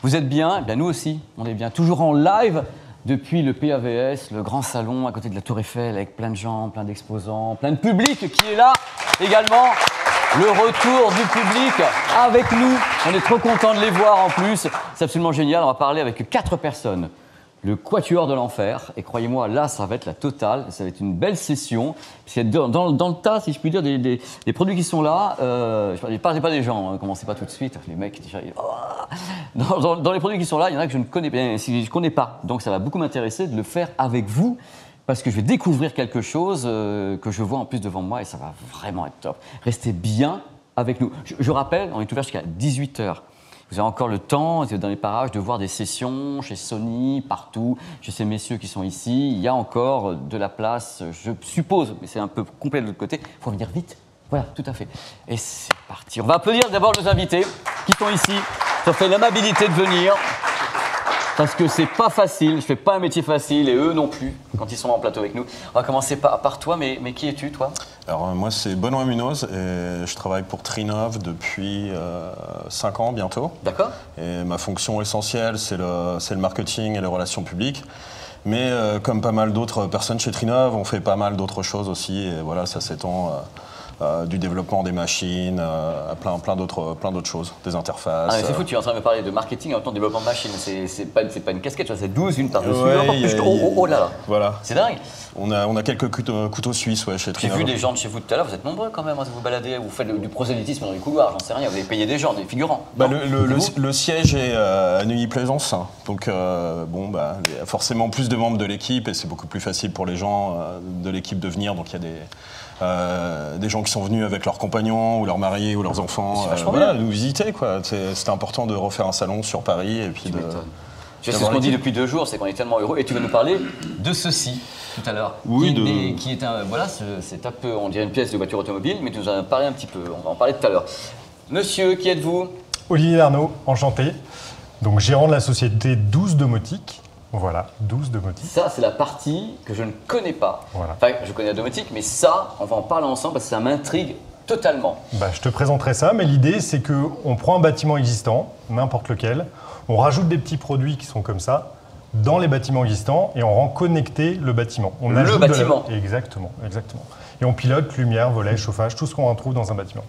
Vous êtes bien? Eh bien, nous aussi, on est bien. Toujours en live depuis le PAVS, le grand salon à côté de la Tour Eiffel, avec plein de gens, plein d'exposants, plein de public qui est là également. Le retour du public avec nous. On est trop contents de les voir en plus. C'est absolument génial. On va parler avec 4 personnes. Le Quatuor de l'Enfer. Et croyez-moi, là, ça va être la totale. Ça va être une belle session. Parce que dans le tas, si je puis dire, des produits qui sont là, je ne parle pas des gens, ne commencez pas tout de suite. Les mecs, déjà, dans les produits qui sont là, il y en a que je ne connais pas. Donc ça va beaucoup m'intéresser de le faire avec vous. Parce que je vais découvrir quelque chose que je vois en plus devant moi et ça va vraiment être top. Restez bien avec nous. Je rappelle, on est ouvert jusqu'à 18h. Vous avez encore le temps, dans les parages, de voir des sessions chez Sony, partout, chez ces messieurs qui sont ici. Il y a encore de la place, je suppose, mais c'est un peu complet de l'autre côté. Il faut venir vite. Voilà, tout à fait. Et c'est parti. On va applaudir d'abord nos invités qui sont ici. Ça fait l'amabilité de venir. Parce que c'est pas facile, je fais pas un métier facile et eux non plus quand ils sont en plateau avec nous. On va commencer par toi, mais qui es-tu toi? Alors moi c'est Benoît Munoz et je travaille pour Trinov depuis 5 ans bientôt. D'accord. Et ma fonction essentielle c'est le marketing et les relations publiques. Mais comme pas mal d'autres personnes chez Trinov, on fait pas mal d'autres choses aussi et voilà, ça s'étend du développement des machines, à plein d'autres choses, des interfaces. Ah, c'est fou, tu es en train de me parler de marketing et en même temps de développement de machines. C'est pas une casquette, c'est 12, une par-dessus. Ouais, oh là là. Voilà. C'est dingue. On a quelques couteaux suisses chez Trinov. J'ai vu des gens de chez vous tout à l'heure, vous êtes nombreux quand même, vous baladez, vous faites du prosélytisme dans les couloirs, j'en sais rien, vous avez payé des gens, des figurants. Le siège est à Neuilly-Plaisance, donc il y a forcément plus de membres de l'équipe et c'est beaucoup plus facile pour les gens de l'équipe de venir, donc il y a des gens qui sont venus avec leurs compagnons ou leurs mariés ou leurs enfants nous visiter. C'était important de refaire un salon sur Paris et puis c'est ce qu'on dit depuis 2 jours, c'est qu'on est tellement heureux. Et tu vas nous parler de ceci tout à l'heure. Oui, qui est c'est un peu, on dirait une pièce de voiture automobile, mais tu nous en as parlé un petit peu. On va en parler tout à l'heure. Monsieur, qui êtes-vous? Olivier Arnaud, enchanté. Donc gérant de la société 12 Domotique. Voilà, 12 Domotique. Ça, c'est la partie que je ne connais pas. Voilà. Enfin, je connais la domotique, mais ça, on va en parler ensemble parce que ça m'intrigue totalement. Je te présenterai ça, mais l'idée, c'est qu'on prend un bâtiment existant, n'importe lequel, on rajoute des petits produits qui sont comme ça dans les bâtiments existants et on rend connecté le bâtiment. Exactement. Et on pilote lumière, volets, chauffage, tout ce qu'on retrouve dans un bâtiment.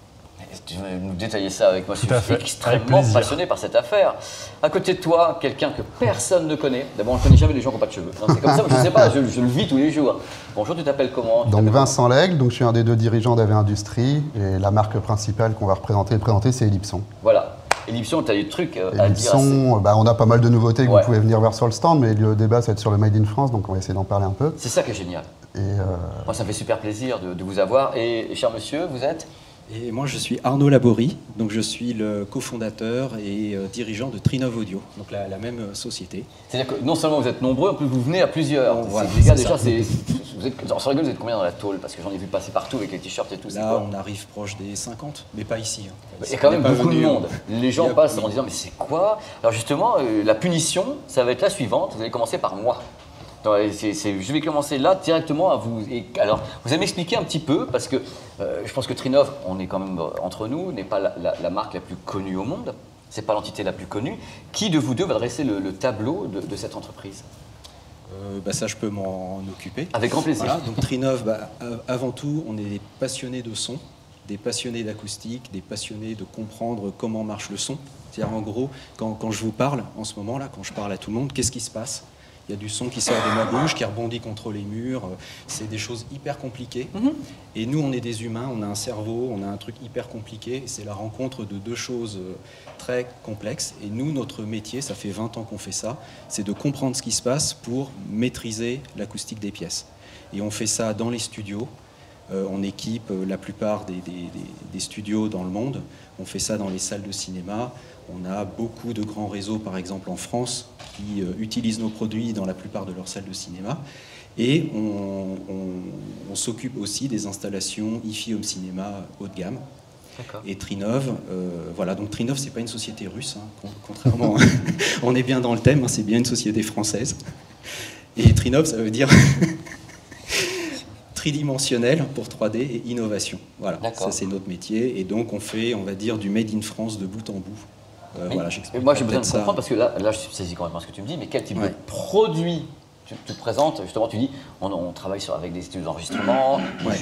Tu veux nous détailler ça avec moi? Je suis extrêmement passionné par cette affaire. À côté de toi, quelqu'un que personne ne connaît. D'abord, on ne connaît jamais les gens qui n'ont pas de cheveux. C'est comme ça, je ne sais pas, je le vis tous les jours. Bonjour, tu t'appelles comment? Donc Vincent Lègle, donc je suis un des 2 dirigeants d'AV Industrie et la marque principale qu'on va présenter, c'est Ellipson. Voilà. Ellipson, tu as des trucs à dire. Ellipson, on a pas mal de nouveautés que vous pouvez venir voir sur le stand, mais le débat, ça va être sur le Made in France, donc on va essayer d'en parler un peu. C'est ça qui est génial. Moi, ça me fait super plaisir de vous avoir. Et cher monsieur, vous êtes? Et moi, je suis Arnaud Laborie, donc je suis le cofondateur et dirigeant de Trinov Audio, donc la même société. C'est-à-dire que non seulement vous êtes nombreux, en plus vous venez à plusieurs. Voilà, les gars, déjà, sans rigoler, vous êtes combien dans la tôle? Parce que j'en ai vu passer partout avec les t-shirts et tout. Là, on arrive proche des 50, mais pas ici. Il y a quand même beaucoup de monde. Les gens passent en disant, mais c'est quoi? Alors justement, la punition, ça va être la suivante. Vous allez commencer par moi. Je vais commencer là directement à vous. Alors, vous allez m'expliquer un petit peu, parce que je pense que Trinov, on est quand même entre nous, n'est pas la marque la plus connue au monde, c'est pas l'entité la plus connue. Qui de vous deux va dresser le tableau de cette entreprise? Ça, je peux m'en occuper. Avec grand plaisir. Voilà, donc Trinov, avant tout, on est des passionnés de son, des passionnés d'acoustique, des passionnés de comprendre comment marche le son. C'est-à-dire, en gros, quand je vous parle, en ce moment-là, quand je parle à tout le monde, qu'est-ce qui se passe? Il y a du son qui sort de ma bouche, qui rebondit contre les murs. C'est des choses hyper compliquées. Et nous, on est des humains, on a un cerveau, on a un truc hyper compliqué. C'est la rencontre de 2 choses très complexes. Et nous, notre métier, ça fait 20 ans qu'on fait ça, c'est de comprendre ce qui se passe pour maîtriser l'acoustique des pièces. Et on fait ça dans les studios. On équipe la plupart des studios dans le monde. On fait ça dans les salles de cinéma. On a beaucoup de grands réseaux, par exemple en France, qui utilisent nos produits dans la plupart de leurs salles de cinéma. Et on s'occupe aussi des installations hi-fi home cinéma haut de gamme. Et Trinov, donc Trinov, c'est pas une société russe, contrairement. On est bien dans le thème, c'est bien une société française. Et Trinov, ça veut dire tridimensionnel pour 3D et innovation. Voilà, ça c'est notre métier. Et donc on fait, on va dire, du made in France de bout en bout. Voilà, j'explique. Moi, j'ai besoin de comprendre parce que là, je saisis complètement ce que tu me dis, mais quel type de produit tu te présentes? Justement, tu dis, on travaille avec des studios d'enregistrement.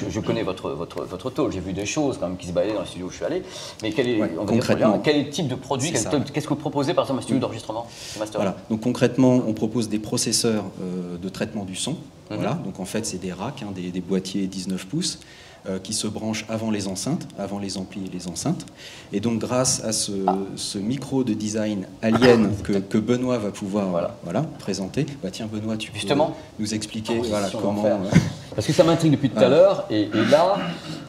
Je connais votre talk, j'ai vu des choses quand même qui se balayaient dans les studios où je suis allé. Mais concrètement, quel type de produit, qu'est-ce que vous proposez par exemple un studio d'enregistrement? Voilà. Donc concrètement, on propose des processeurs de traitement du son. Voilà. Donc en fait, c'est des racks, des boîtiers 19 pouces. Qui se branchent avant les enceintes, avant les amplis et les enceintes. Et donc grâce à ce micro de design alien que Benoît va pouvoir présenter, tiens Benoît, tu peux nous expliquer comment... Parce que ça m'intrigue depuis tout à l'heure, et là,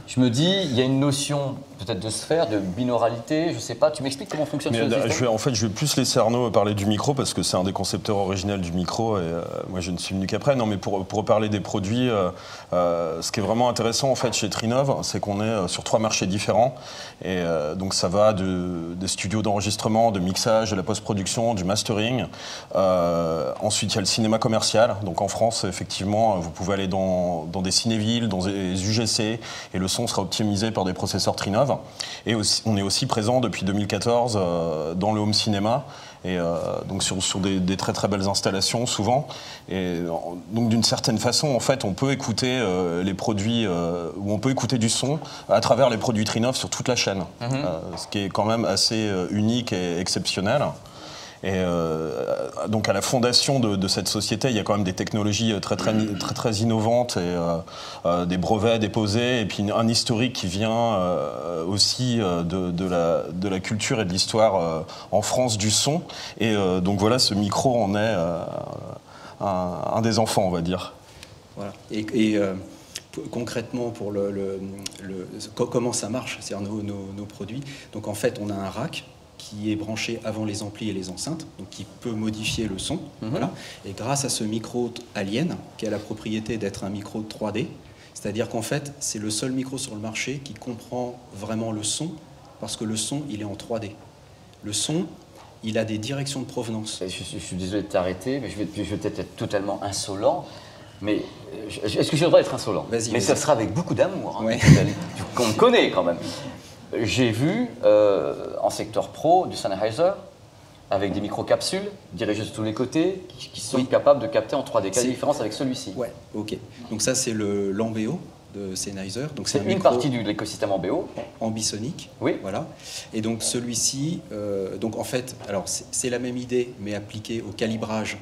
je me dis, il y a une notion peut-être de sphère, de binauralité, je sais pas, tu m'expliques comment fonctionne ce système? Je vais plus laisser Arnaud parler du micro, parce que c'est un des concepteurs originels du micro, et moi je ne suis venu qu'après. Non, mais pour parler des produits, ce qui est vraiment intéressant en fait chez Trinov, c'est qu'on est sur 3 marchés différents, et donc ça va des studios d'enregistrement, de mixage, de la post-production, du mastering. Ensuite, il y a le cinéma commercial, donc en France, effectivement, vous pouvez aller dans des cinévilles, dans des UGC, et le son sera optimisé par des processeurs Trinov. Et aussi, on est aussi présent depuis 2014 dans le home cinéma, et donc sur des très très belles installations souvent. Et donc d'une certaine façon, en fait, on peut écouter les produits, ou on peut écouter du son à travers les produits Trinov sur toute la chaîne, ce qui est quand même assez unique et exceptionnel. Et donc à la fondation de cette société, il y a quand même des technologies très innovantes, et des brevets déposés, et puis un historique qui vient aussi de la culture et de l'histoire en France du son. Et donc voilà, ce micro en est un des enfants, on va dire. Voilà. Concrètement, pour comment ça marche, c'est-à-dire nos produits. Donc en fait, on a un rack qui est branché avant les amplis et les enceintes, donc qui peut modifier le son. Voilà. Et grâce à ce micro Alien, qui a la propriété d'être un micro 3D, c'est-à-dire qu'en fait, c'est le seul micro sur le marché qui comprend vraiment le son, parce que le son, il est en 3D. Le son, il a des directions de provenance. Je suis désolé de t'arrêter, mais je vais peut-être être totalement insolent. Mais est-ce que j'ai le droit d'être insolent? Mais ça sera avec beaucoup d'amour, qu'on connaît quand même. J'ai vu en secteur pro du Sennheiser avec des microcapsules dirigées de tous les côtés qui sont capables de capter en 3D. Quelle est la différence avec celui-ci? Ouais, ok. Donc ça, c'est l'Ambeo de Sennheiser. C'est une partie de l'écosystème Ambeo. Ambisonic. Oui. Voilà. Et donc celui-ci, donc en fait, alors c'est la même idée, mais appliquée au calibrage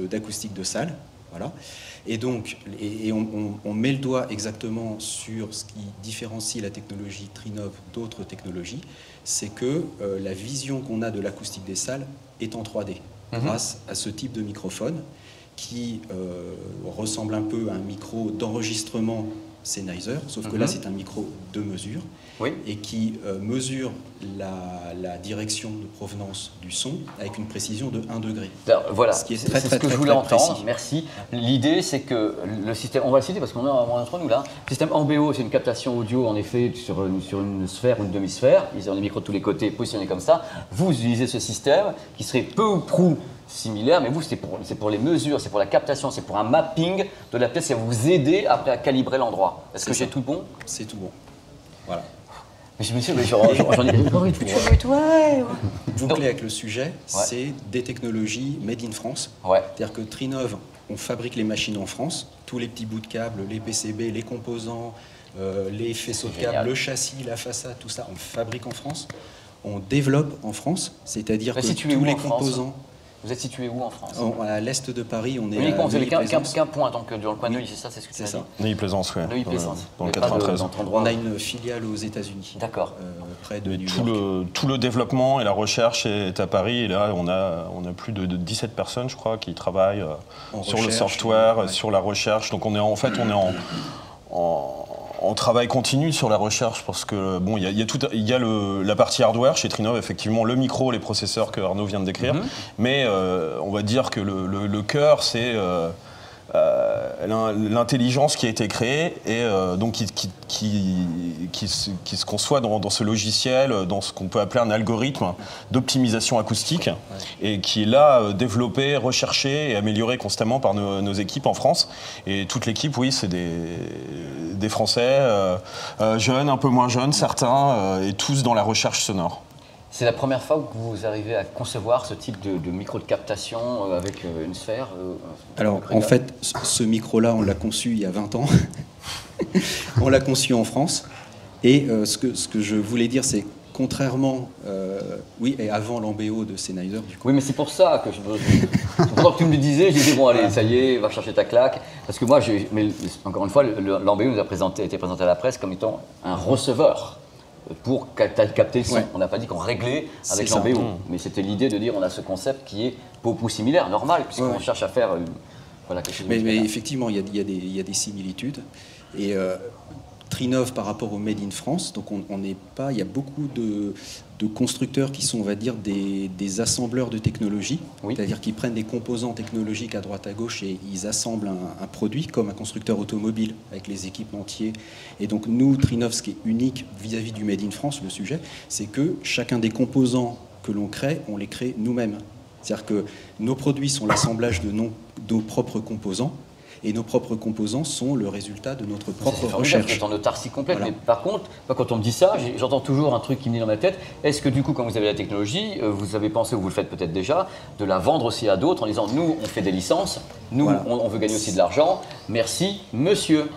d'acoustique de salle. Voilà. Et donc, on met le doigt exactement sur ce qui différencie la technologie Trinov d'autres technologies, c'est que la vision qu'on a de l'acoustique des salles est en 3D, grâce à ce type de microphone qui ressemble un peu à un micro d'enregistrement Sennheiser, sauf que là c'est un micro de mesure, et qui mesure la direction de provenance du son avec une précision de 1 degré. Alors, voilà, ce qui est c'est ce que je voulais entendre, merci. L'idée c'est que le système, on va le citer parce qu'on est entre nous là, le système Ambeo, c'est une captation audio en effet sur une sphère ou une demi-sphère, ils ont des micros de tous les côtés positionnés comme ça. Vous utilisez ce système qui serait peu ou prou similaire, mais vous c'est pour les mesures, c'est pour la captation, c'est pour un mapping de la pièce, et vous aider après à calibrer l'endroit. Est-ce que j'ai tout bon? C'est tout bon. Voilà. Monsieur, j'en ai Boucler avec le sujet, c'est des technologies made in France. C'est-à-dire que Trinov, on fabrique les machines en France, tous les petits bouts de câbles, les PCB, les composants, les faisceaux de câbles, le châssis, la façade, tout ça, on fabrique en France. On développe en France, c'est-à-dire que tous les composants... Vous êtes situé où en France? À l'est de Paris, on est uniquement, vous avez qu'un point, donc dans le coin de Neuilly, c'est ça, c'est ce que tu as dit? Neuilly-Plaisance, oui. Neuilly-Plaisance. Dans le 93. On a une filiale aux États-Unis. D'accord. Près de New York. Tout le développement et la recherche est à Paris, et là on a plus de 17 personnes, je crois, qui travaillent sur le software, sur la recherche. Donc on est en travail continu sur la recherche, parce que bon, il y a la partie hardware chez Trinov, effectivement, le micro, les processeurs que Arnaud vient de décrire, mais on va dire que le cœur, c'est l'intelligence qui a été créée, et donc qui se conçoit dans ce logiciel, dans ce qu'on peut appeler un algorithme d'optimisation acoustique, et qui est là développé, recherché et amélioré constamment par nos équipes en France. Et toute l'équipe, oui, c'est des Français, jeunes, un peu moins jeunes, certains, et tous dans la recherche sonore. C'est la première fois que vous arrivez à concevoir ce type de micro de captation avec une sphère Alors, en fait, ce micro-là, on l'a conçu il y a 20 ans. On l'a conçu en France. Et ce que je voulais dire, c'est contrairement, oui, et avant l'embéo de Sennheiser, du coup. Oui, mais c'est pour ça que pendant que tu me le disais, j'ai dit bon, allez, ça y est, va chercher ta claque. Parce que moi, mais encore une fois, l'embéo nous a été présenté à la presse comme étant un receveur pour capter le son. Ouais. On n'a pas dit qu'on réglait avec l'embéo, mais c'était l'idée de dire on a ce concept qui est beaucoup similaire, normal, puisqu'on cherche à faire voilà, quelque chose de mais effectivement, il y a des similitudes. Et Trinnov par rapport au Made in France, donc on n'est pas, il y a beaucoup de constructeurs qui sont, on va dire, des assembleurs de technologie, c'est-à-dire qu'ils prennent des composants technologiques à droite à gauche et ils assemblent un produit comme un constructeur automobile avec les équipementiers. Et donc nous, Trinnov, ce qui est unique vis-à-vis du Made in France, le sujet, c'est que chacun des composants que l'on crée, on les crée nous-mêmes. C'est-à-dire que nos produits sont l'assemblage de nos propres composants. Et nos propres composants sont le résultat de notre propre recherche. C'est en autarcie complète. Voilà. Mais par contre, quand on me dit ça, j'entends toujours un truc qui me dit dans ma tête. Est-ce que du coup, quand vous avez la technologie, vous avez pensé, ou vous le faites peut-être déjà, de la vendre aussi à d'autres en disant nous, on fait des licences, nous, voilà. on veut gagner aussi de l'argent. Merci, monsieur.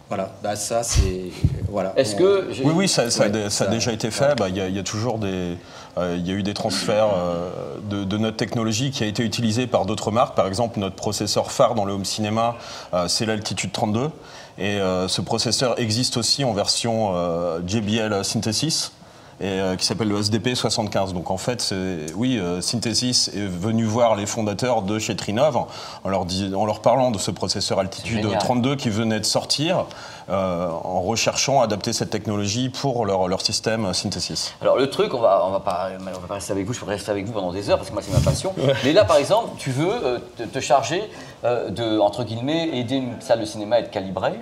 Voilà, bah ça c'est voilà. Est-ce que oui, ça a déjà été fait. Bah, y a toujours des, il y a eu des transferts de notre technologie qui a été utilisée par d'autres marques. Par exemple, notre processeur phare dans le home cinéma, c'est l'Altitude 32, et ce processeur existe aussi en version JBL Synthesis. Et qui s'appelle le SDP 75. Donc en fait, Synthesis est venu voir les fondateurs de chez Trinnov en leur parlant de ce processeur Altitude 32 qui venait de sortir, en recherchant à adapter cette technologie pour leur système Synthesis. Alors le truc, on va pas rester avec vous, je pourrais rester avec vous pendant des heures parce que moi c'est ma passion. Ouais. Mais là par exemple, tu veux te charger de, entre guillemets, aider une salle de cinéma à être calibrée.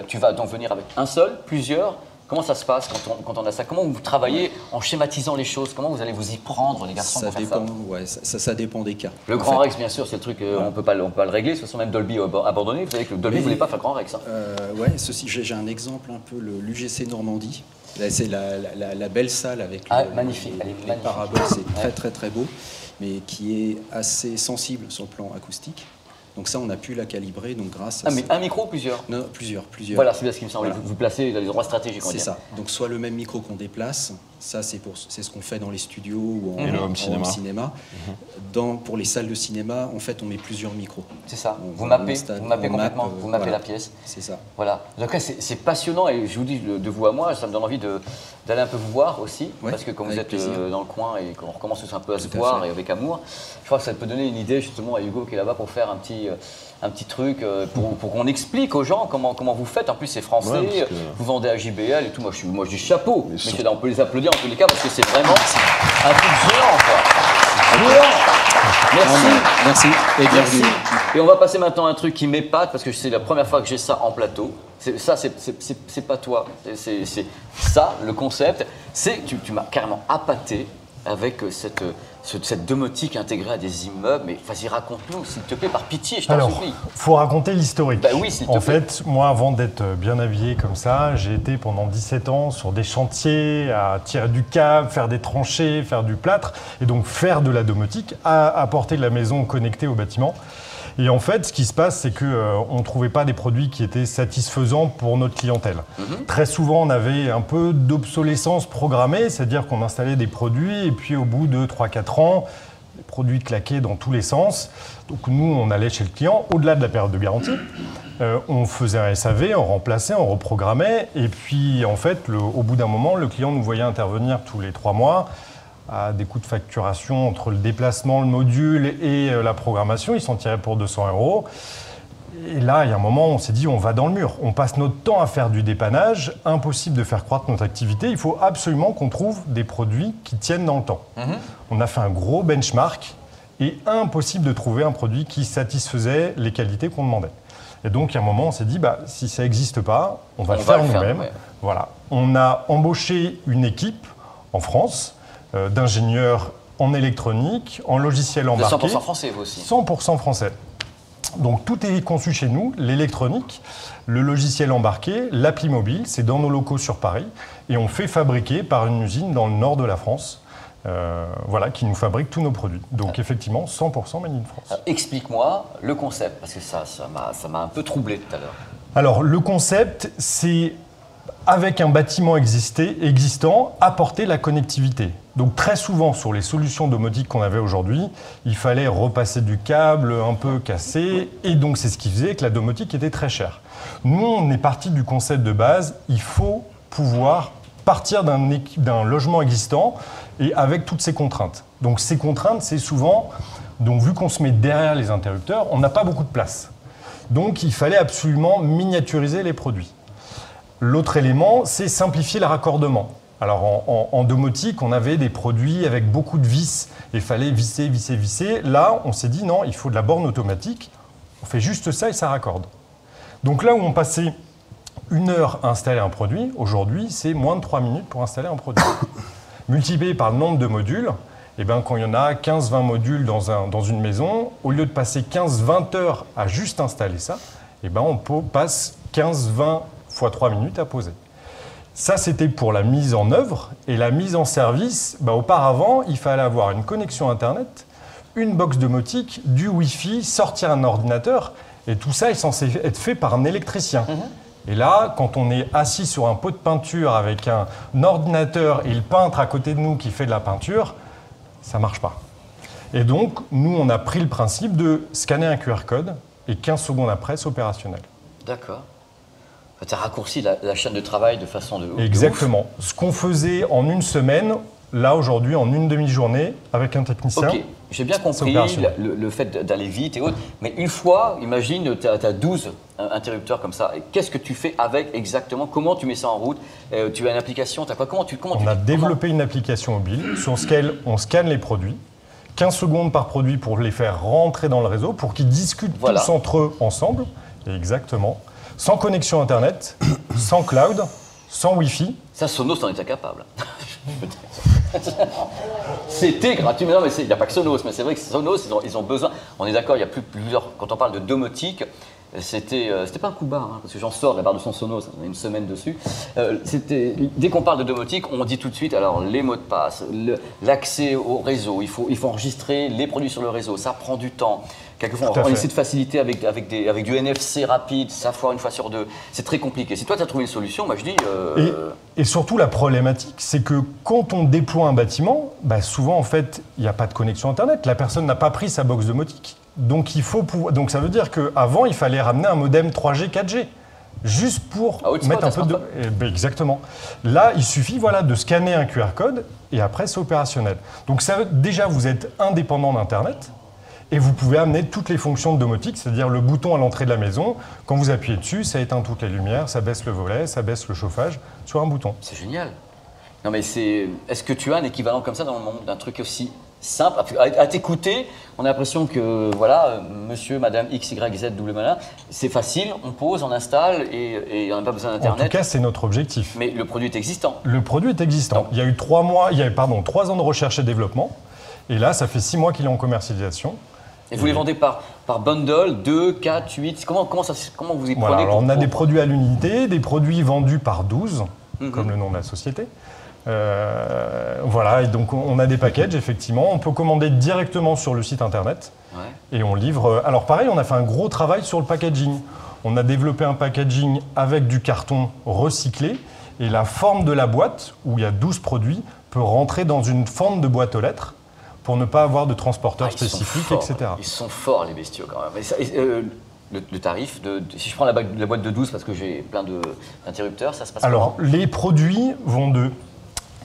Tu vas donc venir avec un seul, plusieurs. Comment ça se passe quand on a ça? Comment vous travaillez en schématisant les choses? Comment vous allez vous y prendre, les garçons, pour faire ça? Ouais, ça dépend des cas. Le Grand Rex, bien sûr, c'est le truc, on peut pas le régler. De toute façon, même Dolby abandonné. Vous savez que Dolby ne voulait pas faire le Grand Rex. Hein. Ouais, j'ai un exemple un peu, l'UGC Normandie. C'est la belle salle avec magnifique, les paraboles. C'est très, très beau, mais qui est assez sensible sur le plan acoustique. Donc ça, on a pu la calibrer, donc grâce à... mais un micro ou plusieurs? Non, plusieurs. Voilà, c'est bien ce qui me semble. Voilà. Vous placez dans les endroits stratégiques. C'est ça. Donc soit le même micro qu'on déplace, ça c'est ce qu'on fait dans les studios ou en home cinéma. Pour les salles de cinéma, en fait, on met plusieurs micros. C'est ça. Vous mappez complètement, vous mappez la pièce. C'est ça. Voilà. Donc là, c'est passionnant et je vous dis de vous à moi, ça me donne envie d'aller un peu vous voir aussi, parce que quand vous êtes dans le coin et qu'on recommence un peu à se voir et avec amour, je crois que ça peut donner une idée justement à Hugo qui est là-bas pour faire un petit truc pour qu'on explique aux gens comment vous faites. En plus, c'est français, vous vendez à JBL et tout. Moi, je dis chapeau. Mais on peut les applaudir en tous les cas parce que c'est vraiment un truc géant, quoi. Merci. Et bienvenue. Et on va passer maintenant à un truc qui m'épate parce que c'est la première fois que j'ai ça en plateau. Ça, c'est pas toi. C'est ça, le concept. Tu m'as carrément appâté avec cette domotique intégrée à des immeubles. Mais vas-y, raconte-nous, s'il te plaît, par pitié, je t'en supplie. Il faut raconter l'historique. Bah oui, s'il te plaît. En fait, moi, avant d'être bien habillé comme ça, j'ai été pendant 17 ans sur des chantiers, à tirer du câble, faire des tranchées, faire du plâtre, et donc faire de la domotique, apporter de la maison connectée au bâtiment. Et en fait, ce qui se passe, c'est qu'on ne trouvait pas des produits qui étaient satisfaisants pour notre clientèle. Très souvent, on avait un peu d'obsolescence programmée, c'est-à-dire qu'on installait des produits et puis au bout de 3-4 ans, les produits claquaient dans tous les sens. Donc nous, on allait chez le client, au-delà de la période de garantie. On faisait un SAV, on remplaçait, on reprogrammait. Et puis, en fait, au bout d'un moment, le client nous voyait intervenir tous les 3 mois à des coûts de facturation entre le déplacement, le module et la programmation. Ils s'en tiraient pour 200 €. Et là, il y a un moment, on s'est dit, on va dans le mur. On passe notre temps à faire du dépannage. Impossible de faire croître notre activité. Il faut absolument qu'on trouve des produits qui tiennent dans le temps. On a fait un gros benchmark et impossible de trouver un produit qui satisfaisait les qualités qu'on demandait. Et donc, il y a un moment, on s'est dit, si ça n'existe pas, on va le faire nous-mêmes. Voilà. On a embauché une équipe en France d'ingénieurs en électronique, en logiciel embarqué. 100% français, vous aussi. 100% français. Donc tout est conçu chez nous, l'électronique, le logiciel embarqué, l'appli mobile, c'est dans nos locaux sur Paris. Et on fait fabriquer par une usine dans le nord de la France. voilà, qui nous fabrique tous nos produits. Donc effectivement, 100% Made in France. Explique-moi le concept, parce que ça m'a un peu troublé tout à l'heure. Alors le concept, c'est avec un bâtiment existant, apporter la connectivité. Donc très souvent sur les solutions domotiques qu'on avait aujourd'hui, il fallait repasser du câble un peu cassé, et donc c'est ce qui faisait que la domotique était très chère. Nous, on est parti du concept de base, il faut pouvoir partir d'un logement existant et avec toutes ces contraintes. Donc ces contraintes, c'est souvent, donc vu qu'on se met derrière les interrupteurs, on n'a pas beaucoup de place. Donc il fallait absolument miniaturiser les produits. L'autre élément, c'est simplifier le raccordement. Alors en domotique, on avait des produits avec beaucoup de vis, et il fallait visser, visser, visser. Là, on s'est dit non, il faut de la borne automatique, on fait juste ça et ça raccorde. Donc là où on passait 1 heure à installer un produit, aujourd'hui, c'est moins de 3 minutes pour installer un produit. Multiplié par le nombre de modules, eh ben, quand il y en a 15-20 modules dans une maison, au lieu de passer 15-20 heures à juste installer ça, eh ben, on passe 15-20 fois 3 minutes à poser. Ça, c'était pour la mise en œuvre. Et la mise en service, auparavant, il fallait avoir une connexion Internet, une box domotique, du Wi-Fi, sortir un ordinateur. Et tout ça est censé être fait par un électricien. Et là, quand on est assis sur un pot de peinture avec un ordinateur et le peintre à côté de nous qui fait de la peinture, ça ne marche pas. Et donc, nous, on a pris le principe de scanner un QR code et 15 secondes après, c'est opérationnel. D'accord. Tu as raccourci la chaîne de travail de façon de... Exactement. Ce qu'on faisait en une semaine, là, aujourd'hui, en une demi-journée, avec un technicien. Ok, j'ai bien compris le fait d'aller vite et autres. Mais une fois, imagine, tu as 12 interrupteurs comme ça. Qu'est-ce que tu fais avec exactement? Comment tu mets ça en route? Tu as une application? Tu as quoi? On a développé une application mobile sur laquelle on scanne les produits. 15 secondes par produit pour les faire rentrer dans le réseau, pour qu'ils discutent tous entre eux ensemble. Exactement. Sans connexion Internet, sans cloud, sans Wi-Fi. Ça, Sonos en était capable. C'était gratuit. Mais non, mais il n'y a pas que Sonos. Mais c'est vrai que Sonos, ils ont besoin. On est d'accord, il y a plusieurs. Quand on parle de domotique, c'était pas un coup bas, parce que j'en sors de la barre de son Sonos, on a une semaine dessus. Dès qu'on parle de domotique, on dit tout de suite, alors les mots de passe, l'accès au réseau, il faut enregistrer les produits sur le réseau, ça prend du temps. Quelquefois, on essaie de faciliter avec du NFC rapide, ça foire une fois sur deux. C'est très compliqué. Si toi, tu as trouvé une solution, moi je dis... Et surtout, la problématique, c'est que quand on déploie un bâtiment, souvent, en fait, il n'y a pas de connexion Internet. La personne n'a pas pris sa box domotique. Donc, donc ça veut dire qu'avant, il fallait ramener un modem 3G, 4G. Juste pour mettre un peu de... Exactement. Là, il suffit de scanner un QR code et après, c'est opérationnel. Donc, déjà, vous êtes indépendant d'Internet. Et vous pouvez amener toutes les fonctions de domotique, c'est-à-dire le bouton à l'entrée de la maison. Quand vous appuyez dessus, ça éteint toutes les lumières, ça baisse le volet, ça baisse le chauffage sur un bouton. C'est génial. Non mais est-ce que tu as un équivalent comme ça dans le monde, d'un truc aussi simple? À t'écouter, on a l'impression que monsieur, madame, X, Y, Z, W, c'est facile, on pose, on installe et on n'a pas besoin d'Internet. En tout cas, c'est notre objectif. Mais le produit est existant. Le produit est existant. Donc, il y a eu 3 ans de recherche et développement. Et là, ça fait 6 mois qu'il est en commercialisation. Et vous les vendez par bundle, 2, 4, 8, comment vous y prenez? Alors on a des produits à l'unité, des produits vendus par 12, comme le nom de la société. Et donc on a des packages, effectivement. On peut commander directement sur le site internet et on livre. Alors pareil, on a fait un gros travail sur le packaging. On a développé un packaging avec du carton recyclé et la forme de la boîte, où il y a 12 produits, peut rentrer dans une forme de boîte aux lettres, pour ne pas avoir de transporteur spécifique, etc. Ils sont forts, les bestiaux, quand même. Le tarif, si je prends la boîte de 12 parce que j'ai plein d'interrupteurs, ça se passe comment? Alors, les produits vont de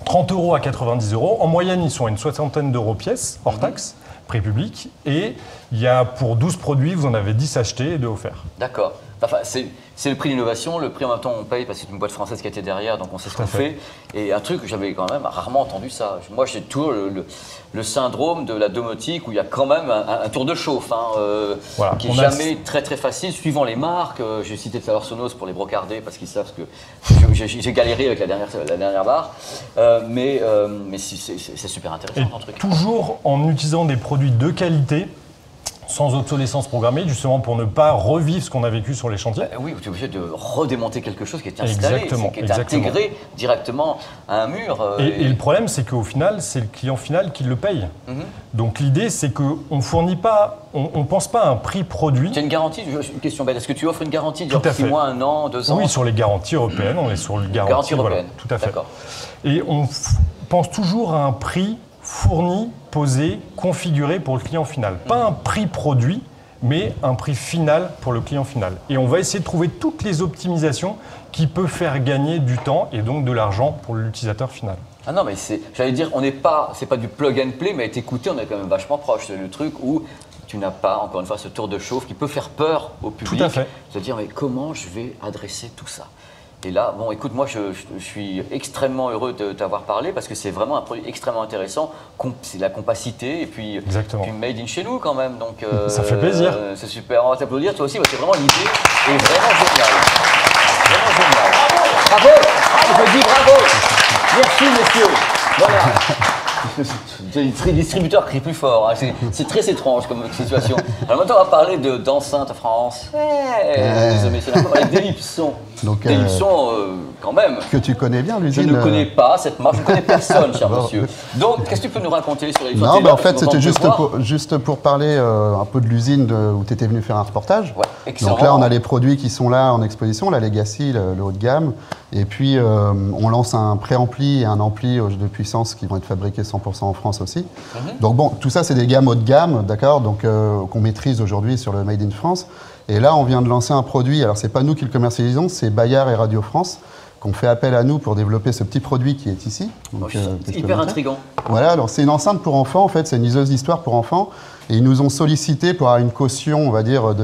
30 € à 90 €. En moyenne, ils sont à une soixantaine d'euros pièce, hors taxe, prix public. Et il y a pour 12 produits, vous en avez 10 achetés et 2 offerts. D'accord. Enfin, c'est le prix d'innovation, le prix en même temps on paye parce que c'est une boîte française qui était derrière, donc on sait ce qu'on fait. Et un truc que j'avais quand même rarement entendu ça. Moi j'ai toujours le syndrome de la domotique où il y a quand même un tour de chauffe qui n'est jamais très très facile, suivant les marques. J'ai cité tout à l'heure Sonos pour les brocarder parce qu'ils savent que j'ai galéré avec la dernière barre. Mais c'est super intéressant, un truc. Toujours en utilisant des produits de qualité, sans obsolescence programmée, justement pour ne pas revivre ce qu'on a vécu sur les chantiers. Oui, tu es obligé de redémonter quelque chose qui est installé, Exactement, qui est intégré directement à un mur. Et le problème, c'est qu'au final, c'est le client final qui le paye. Donc l'idée, c'est qu'on ne fournit pas, on pense pas à un prix produit. Tu as une garantie, une question bête, est-ce que tu offres une garantie de Tout à 6 fait. mois, 1 an, 2 ans? Oui, sur les garanties européennes, on est sur le garantie européenne. Voilà, tout à fait. D'accord. Et on pense toujours à un prix fourni, posé, configuré pour le client final. Pas un prix produit, mais un prix final pour le client final. Et on va essayer de trouver toutes les optimisations qui peuvent faire gagner du temps et donc de l'argent pour l'utilisateur final. Ah non, mais j'allais dire, c'est pas du plug and play, mais à t'écouter, on est quand même vachement proche. C'est le truc où tu n'as pas, encore une fois, ce tour de chauffe qui peut faire peur au public. Tout à fait. Se dire, mais comment je vais adresser tout ça? Et là, bon, écoute, moi, je suis extrêmement heureux de t'avoir parlé parce que c'est vraiment un produit extrêmement intéressant. C'est la compacité et puis made in chez nous quand même. Donc, ça fait plaisir. C'est super. On va t'applaudir toi aussi parce que vraiment l'idée est vraiment géniale. Vraiment géniale. Bravo! Je te dis bravo! Merci, messieurs. Voilà. Le distributeur crie plus fort. Hein. C'est très étrange comme situation. Alors maintenant, on va parler d'enceinte France. Avec des Lipson. Des Lipson, quand même. Que tu connais bien, l'usine. Je ne connais pas cette marque. Je ne connais personne, cher monsieur. Donc, qu'est-ce que tu peux nous raconter sur les Lipson? Non, en fait, c'était juste pour parler un peu de l'usine où tu étais venu faire un reportage. Ouais, excellent. Donc là, on a les produits qui sont là en exposition, la Legacy, le haut de gamme. Et puis, on lance un préampli et un ampli de puissance qui vont être fabriqués 100% en France aussi. Donc bon, tout ça, c'est des gammes haut de gamme, d'accord, donc qu'on maîtrise aujourd'hui sur le Made in France. Et là, on vient de lancer un produit, alors c'est pas nous qui le commercialisons, c'est Bayard et Radio France, qu'on fait appel à nous pour développer ce petit produit qui est ici. Donc, c'est hyper intriguant. Voilà, alors c'est une enceinte pour enfants, en fait, c'est une liseuse d'histoire pour enfants. Et ils nous ont sollicité pour avoir une caution, on va dire,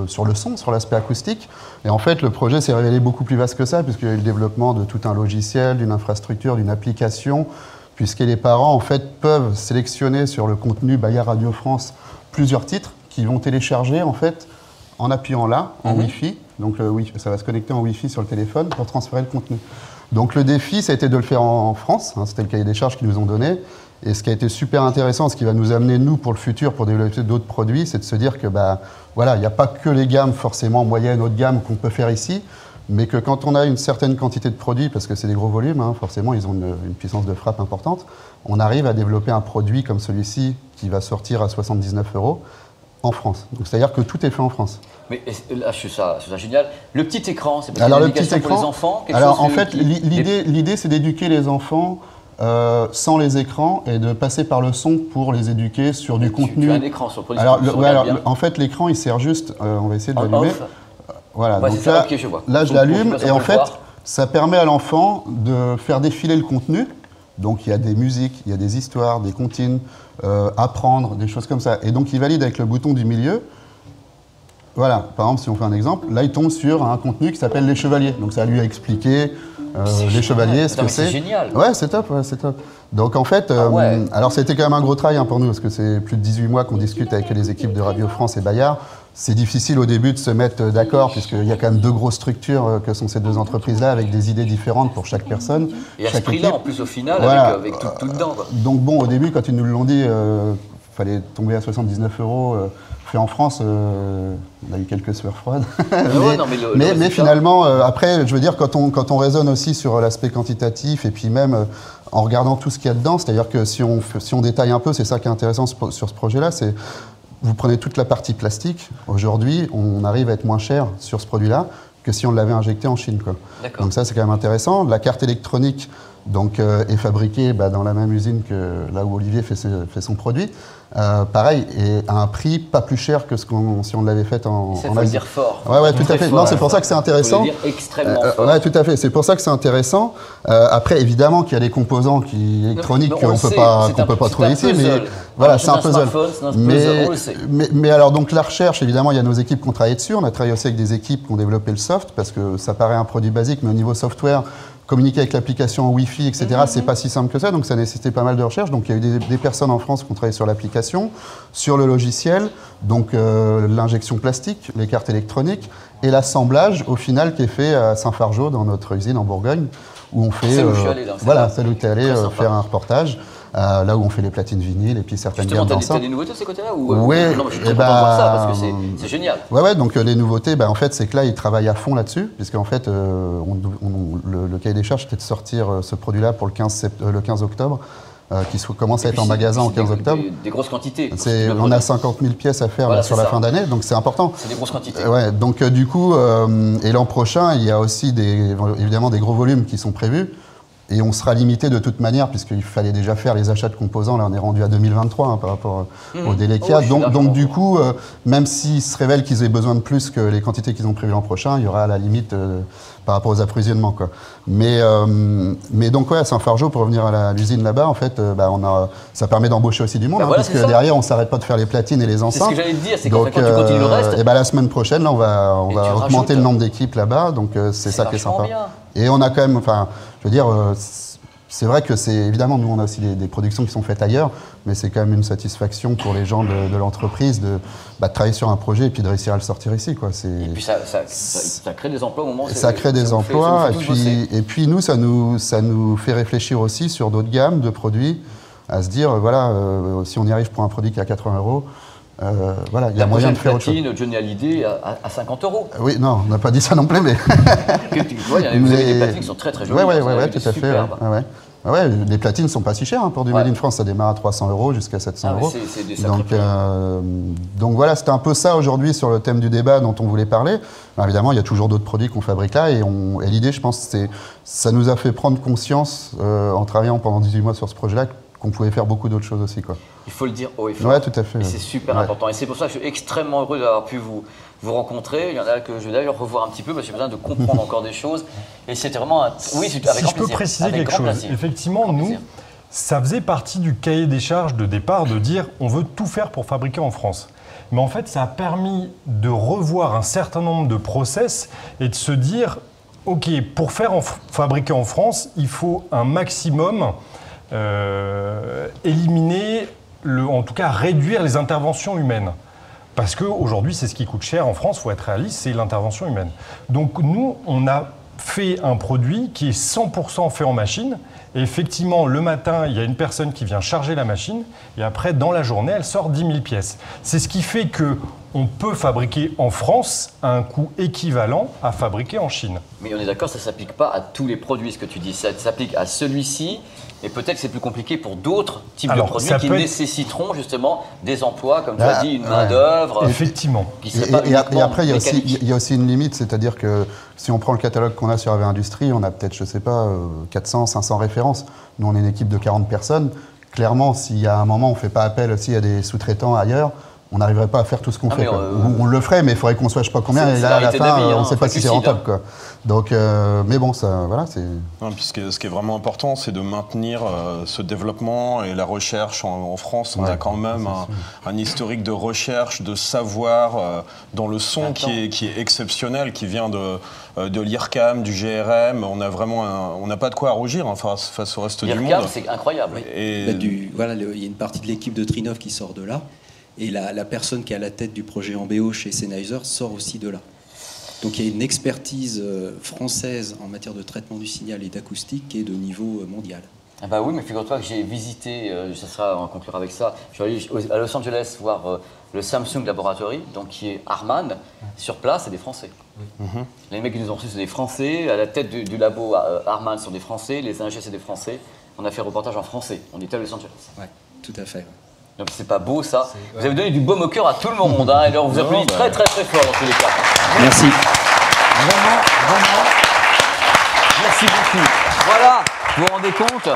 sur le son, sur l'aspect acoustique. Et en fait, le projet s'est révélé beaucoup plus vaste que ça, puisqu'il y a eu le développement de tout un logiciel, d'une infrastructure, d'une application, puisque les parents, en fait, peuvent sélectionner sur le contenu Bayard Radio France plusieurs titres qu'ils vont télécharger, en fait, en appuyant là, en Wi-Fi. Donc, ça va se connecter en Wi-Fi sur le téléphone pour transférer le contenu. Donc, le défi, ça a été de le faire en France. Hein, c'était le cahier des charges qu'ils nous ont donné. Et ce qui a été super intéressant, ce qui va nous amener, nous, pour le futur, pour développer d'autres produits, c'est de se dire que, voilà, il n'y a pas que les gammes forcément moyennes, haut de gamme qu'on peut faire ici, mais que quand on a une certaine quantité de produits, parce que c'est des gros volumes, hein, forcément, ils ont une puissance de frappe importante, on arrive à développer un produit comme celui-ci qui va sortir à 79 € en France. Donc, c'est-à-dire que tout est fait en France. Mais là, je trouve ça génial. Le petit écran, c'est peut-être une éducation pour les enfants? Alors, en fait, l'idée, c'est d'éduquer les enfants sans les écrans et de passer par le son pour les éduquer sur du contenu. Tu as un écran sur le produit. En fait, l'écran, il sert juste, on va essayer de l'allumer. Voilà, ouais, donc là, okay, je vois. Là, je l'allume et en fait, ça permet à l'enfant de faire défiler le contenu. Donc, il y a des musiques, il y a des histoires, des comptines, apprendre, des choses comme ça. Et donc, il valide avec le bouton du milieu. Voilà, par exemple, si on fait un exemple, là, il tombe sur un contenu qui s'appelle Les Chevaliers. Donc, ça lui a expliqué Les Chevaliers, ce que c'est. C'est génial. Ouais, c'est top, ouais, c'est top. Donc, en fait, alors, ça a été quand même un gros travail pour nous, parce que c'est plus de 18 mois qu'on discute avec les équipes de Radio France et Bayard. C'est difficile au début de se mettre d'accord, puisqu'il y a quand même deux grosses strucures que sont ces deux entreprises-là, avec des idées différentes pour chaque personne. Et à ce prix-là, en plus, au final, voilà. avec tout dedans. Quoi. Donc bon, au début, quand ils nous l'ont dit, fallait tomber à 79 €. Fait en France, on a eu quelques sueurs froides. mais finalement, après, je veux dire, quand on raisonne aussi sur l'aspect quantitatif, et puis même en regardant tout ce qu'il y a dedans, c'est-à-dire que si on détaille un peu, c'est ça qui est intéressant sur ce projet-là, c'est vous prenez toute la partie plastique. Aujourd'hui, on arrive à être moins cher sur ce produit-là que si on l'avait injecté en Chine. Quoi. Donc ça, c'est quand même intéressant. La carte électronique est fabriquée dans la même usine que là où Olivier fait son produit. Pareil, et à un prix pas plus cher que si on l'avait fait en Asie. Ça faut le dire fort. Ouais, tout à fait. Non, c'est pour ça que c'est intéressant. Il faut le dire extrêmement fort. Ouais, tout à fait. C'est pour ça que c'est intéressant. Après, évidemment qu'il y a des composants électroniques qu'on ne peut pas trouver ici, mais voilà, c'est un puzzle. Mais alors, donc la recherche, évidemment, il y a nos équipes qui ont travaillé dessus. On a travaillé aussi avec des équipes qui ont développé le soft, parce que ça paraît un produit basique, mais au niveau software, communiquer avec l'application Wi-Fi, etc., c'est pas si simple que ça, donc ça nécessitait pas mal de recherche. Donc il y a eu des personnes en France qui ont travaillé sur l'application, sur le logiciel, donc l'injection plastique, les cartes électroniques, et l'assemblage, au final, qui est fait à Saint-Fargeau, dans notre usine en Bourgogne, où on fait... C'est où je suis allé, là. Voilà, c'est où tu es allé faire un reportage. là où on fait les platines vinyles et puis certaines Justement, gammes d'enceintes. T'as des nouveautés de ces côtés-là ou... Oui, non, mais je suis très content de voir ça parce que c'est génial. Ouais, donc les nouveautés, en fait, c'est que là, ils travaillent à fond là-dessus, puisqu'en fait, le cahier des charges, c'était de sortir ce produit-là pour le 15 octobre. Qui commence à être en magasin au 15 octobre. Des grosses quantités. On a 50 000 pièces à faire sur la fin d'année, donc c'est important. C'est des grosses quantités. Ouais, donc du coup, et l'an prochain, il y a aussi évidemment des gros volumes qui sont prévus. Et on sera limité de toute manière, puisqu'il fallait déjà faire les achats de composants. Là, on est rendu à 2023 par rapport au délai qu'il y a. Donc du coup, même s'il se révèle qu'ils aient besoin de plus que les quantités qu'ils ont prévues l'an prochain, il y aura à la limite par rapport aux approvisionnements, quoi. Mais donc, ouais, Saint-Fargeau, pour revenir à l'usine là-bas, en fait, ça permet d'embaucher aussi du monde, parce que derrière, on ne s'arrête pas de faire les platines et les enceintes. C'est ce que j'allais te dire, c'est qu'en fait, quand tu continues le reste... Et la semaine prochaine, là, on va augmenter le nombre d'équipes là-bas, donc c'est ça qui est sympa. Bien. Et on a quand même, je veux dire, c'est vrai que évidemment, nous, on a aussi des productions qui sont faites ailleurs, mais c'est quand même une satisfaction pour les gens de l'entreprise de travailler sur un projet et puis de réussir à le sortir ici, quoi. Et puis ça crée des emplois au moment où ça crée des emplois, et puis nous, ça nous fait réfléchir aussi sur d'autres gammes de produits, à se dire, voilà, si on y arrive pour un produit qui est à 80 €, voilà, il y a moyen de faire autre chose. Johnny Hallyday à 50 €. Oui, non, on n'a pas dit ça non plus, mais... Vous avez des platines qui sont très très jolies. Oui, tout à fait. Ouais, les platines ne sont pas si chères pour du Made in France, ça démarre à 300 € jusqu'à 700 €. C'est des sacrés prix. Donc voilà, c'était un peu ça aujourd'hui sur le thème du débat dont on voulait parler. Alors évidemment, il y a toujours d'autres produits qu'on fabrique là, et l'idée, je pense, ça nous a fait prendre conscience en travaillant pendant 18 mois sur ce projet-là qu'on pouvait faire beaucoup d'autres choses aussi, quoi. Il faut le dire haut et fort. Ouais, tout à fait. Et c'est super important. Et c'est pour ça que je suis extrêmement heureux d'avoir pu vous rencontrer. Il y en a que je vais d'ailleurs revoir un petit peu parce que j'ai besoin de comprendre encore des choses. Et c'était vraiment Oui, avec grand plaisir. Si je peux préciser quelque chose, effectivement, nous, ça faisait partie du cahier des charges de départ de dire on veut tout faire pour fabriquer en France. Mais en fait, ça a permis de revoir un certain nombre de process et de se dire OK, pour fabriquer en France, il faut un maximum éliminer, en tout cas réduire les interventions humaines. Parce qu'aujourd'hui, c'est ce qui coûte cher en France, il faut être réaliste, c'est l'intervention humaine. Donc nous, on a fait un produit qui est 100% fait en machine. Et effectivement, le matin, il y a une personne qui vient charger la machine. Et après, dans la journée, elle sort 10 000 pièces. C'est ce qui fait qu'on peut fabriquer en France à un coût équivalent à fabriquer en Chine. Mais on est d'accord, ça ne s'applique pas à tous les produits, ce que tu dis. Ça s'applique à celui-ci. Et peut-être que c'est plus compliqué pour d'autres types de produits qui nécessiteront justement des emplois, comme tu as dit, une main-d'œuvre. Effectivement. Et après, il y a aussi une limite, c'est-à-dire que si on prend le catalogue qu'on a sur AV Industrie, on a peut-être, je ne sais pas, 400, 500 références. Nous, on est une équipe de 40 personnes. Clairement, s'il y a un moment, on ne fait pas appel aussi à des sous-traitants ailleurs, on n'arriverait pas à faire tout ce qu'on fait. On le ferait, mais il faudrait qu'on soit je ne sais pas combien, et là, à la fin, on ne sait pas si c'est rentable, quoi. Donc, mais bon, ça, voilà, c'est... Ce qui est vraiment important, c'est de maintenir ce développement et la recherche en France. On a quand même un historique de recherche, de savoir dans le son qui est exceptionnel, qui vient de l'IRCAM, du GRM. On n'a pas de quoi à rougir face au reste du monde. L'IRCAM, c'est incroyable. Il y a une partie de l'équipe de Trinov qui sort de là. Et la personne qui est à la tête du projet MBO chez Sennheiser sort aussi de là. Donc il y a une expertise française en matière de traitement du signal et d'acoustique qui est de niveau mondial. Ah bah oui, mais figure-toi que j'ai visité, ça sera, on va conclure avec ça, je suis allé à Los Angeles voir le Samsung Laboratory, donc qui est Harman. Sur place, c'est des Français. Les mecs qui nous ont reçus, c'est des Français. À la tête du labo Harman sont des Français. Les ingénieurs, c'est des Français. On a fait reportage en français. On était à Los Angeles. Oui, tout à fait. Donc c'est pas beau ça. Vous avez donné du baume au cœur à tout le monde. Et alors on vous applaudit très très très fort dans tous les cas. Merci. Vraiment. Merci beaucoup. Voilà, vous vous rendez compte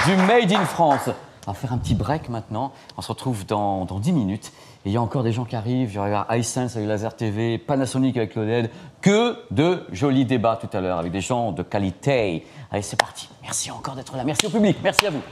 du Made in France. On va faire un petit break maintenant. On se retrouve dans 10 minutes. Et il y a encore des gens qui arrivent. Il y aura iSense avec Laser TV, Panasonic avec l'OLED. Que de jolis débats tout à l'heure avec des gens de qualité. Allez, c'est parti. Merci encore d'être là. Merci au public. Merci à vous.